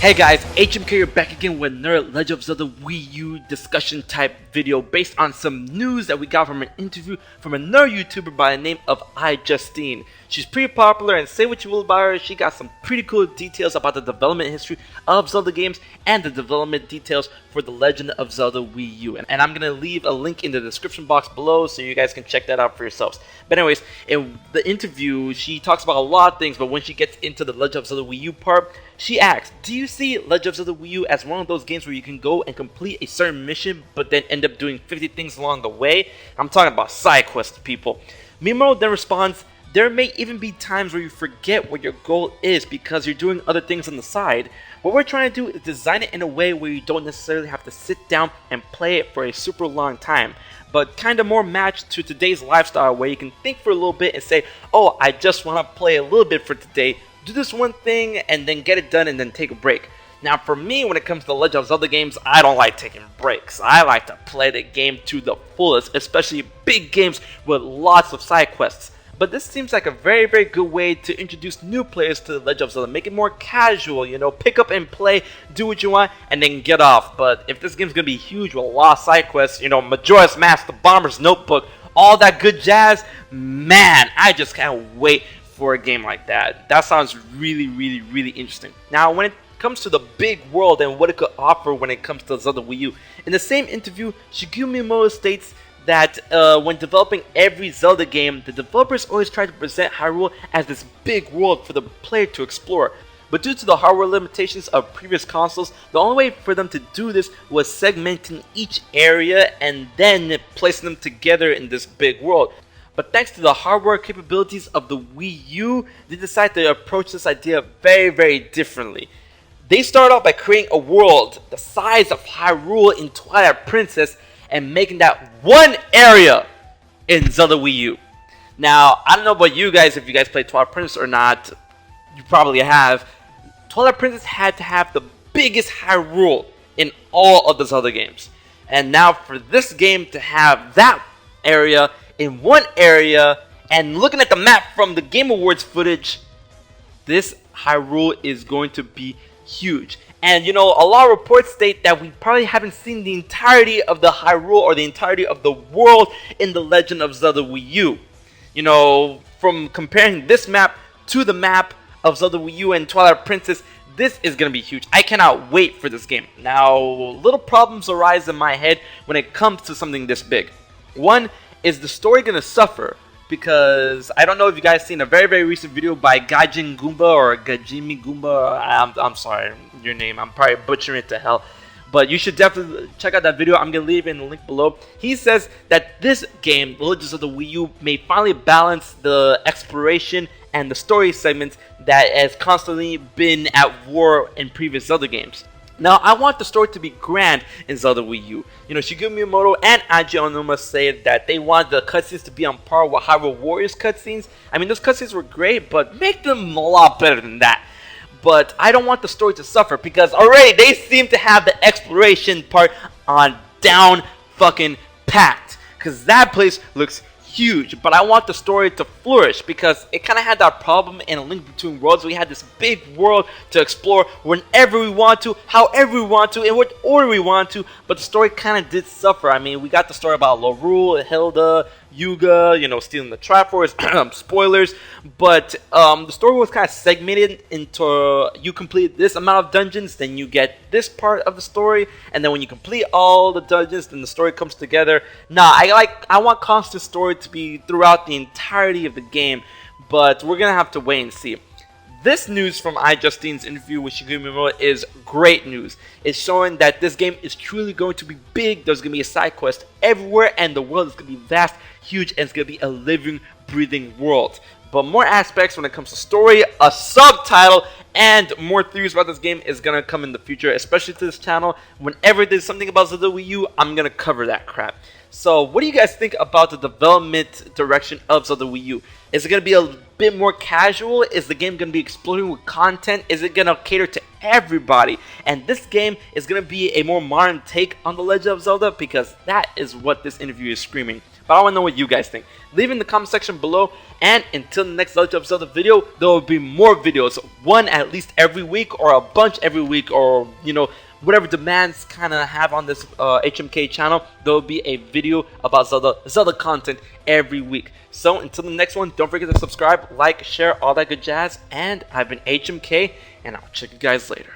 Hey guys, HMK here back again with another Legend of Zelda Wii U discussion type video based on some news that we got from an interview from another YouTuber by the name of iJustine. She's pretty popular, and say what you will about her, she got some pretty cool details about the development history of Zelda games and the development details for the Legend of Zelda Wii U. And I'm going to leave a link in the description box below so you guys can check that out for yourselves. But anyways, in the interview, she talks about a lot of things, but when she gets into the Legend of Zelda Wii U part, she asks, do you see Legend of Zelda Wii U as one of those games where you can go and complete a certain mission but then end up doing 50 things along the way? I'm talking about side quests, people. Mimo then responds, there may even be times where you forget what your goal is because you're doing other things on the side. What we're trying to do is design it in a way where you don't necessarily have to sit down and play it for a super long time, but kind of more matched to today's lifestyle where you can think for a little bit and say, oh, I just want to play a little bit for today, do this one thing and then get it done and then take a break. Now for me, when it comes to Legend of Zelda games, I don't like taking breaks. I like to play the game to the fullest, especially big games with lots of side quests. But this seems like a very, very good way to introduce new players to the Legend of Zelda. Make it more casual, you know, pick up and play, do what you want, and then get off. But if this game's going to be huge with a lot of side quests, you know, Majora's Mask, the Bomber's Notebook, all that good jazz, man, I just can't wait for a game like that. That sounds really, really, really interesting. Now, when it comes to the big world and what it could offer when it comes to Zelda Wii U, in the same interview, Shigeru Miyamoto states that when developing every Zelda game, the developers always try to present Hyrule as this big world for the player to explore. But due to the hardware limitations of previous consoles, the only way for them to do this was segmenting each area and then placing them together in this big world. But thanks to the hardware capabilities of the Wii U, they decided to approach this idea very, very differently. They started off by creating a world the size of Hyrule in Twilight Princess and making that one area in Zelda Wii U. Now, I don't know about you guys, if you guys played Twilight Princess or not, you probably have. Twilight Princess had to have the biggest Hyrule in all of the Zelda games. And now for this game to have that area in one area, and looking at the map from the Game Awards footage, this Hyrule is going to be huge. And you know, a lot of reports state that we probably haven't seen the entirety of the Hyrule or the entirety of the world in the Legend of Zelda Wii U. You know, from comparing this map to the map of Zelda Wii U and Twilight Princess, this is going to be huge. I cannot wait for this game. Now, little problems arise in my head when it comes to something this big. One, is the story going to suffer? Because I don't know if you guys seen a very, very recent video by Gaijin Goomba or Gajimi Goomba. I'm sorry, your name. I'm probably butchering it to hell. But you should definitely check out that video. I'm going to leave it in the link below. He says that this game, The Legend of the Wii U, may finally balance the exploration and the story segments that has constantly been at war in previous Zelda games. Now, I want the story to be grand in Zelda Wii U. You know, Shigeru Miyamoto and Eiji Aonuma say that they want the cutscenes to be on par with Hyrule Warriors cutscenes. I mean, those cutscenes were great, but make them a lot better than that. But I don't want the story to suffer because already they seem to have the exploration part on down fucking packed. Because that place looks huge, but I want the story to flourish because it kind of had that problem in A Link Between Worlds. We had this big world to explore whenever we want to, however we want to, in what order we want to, but the story kind of did suffer. I mean, we got the story about Lorule, Hilda, Yuga, you know, stealing the Triforce, spoilers, but the story was kind of segmented into you complete this amount of dungeons, then you get this part of the story, and then when you complete all the dungeons, then the story comes together. Nah, I want constant story to be throughout the entirety of the game, but we're gonna have to wait and see. This news from iJustine's interview with Shigeru Miyamoto is great news. It's showing that this game is truly going to be big. There's going to be a side quest everywhere, and the world is going to be vast, huge, and it's going to be a living, breathing world. But more aspects when it comes to story, a subtitle, and more theories about this game is going to come in the future, especially to this channel. Whenever there's something about Zelda Wii U, I'm going to cover that crap. So what do you guys think about the development direction of Zelda Wii U? Is it going to be a bit more casual? Is the game going to be exploding with content? Is it going to cater to everybody? And this game is going to be a more modern take on The Legend of Zelda, because that is what this interview is screaming. but I want to know what you guys think. Leave in the comment section below, and until the next Legend of Zelda video, there will be more videos, one at least every week, or a bunch every week, or whatever demands kind of have on this HMK channel. There will be a video about Zelda content every week. So until the next one, don't forget to subscribe, like, share, all that good jazz, and I've been HMK, and I'll check you guys later.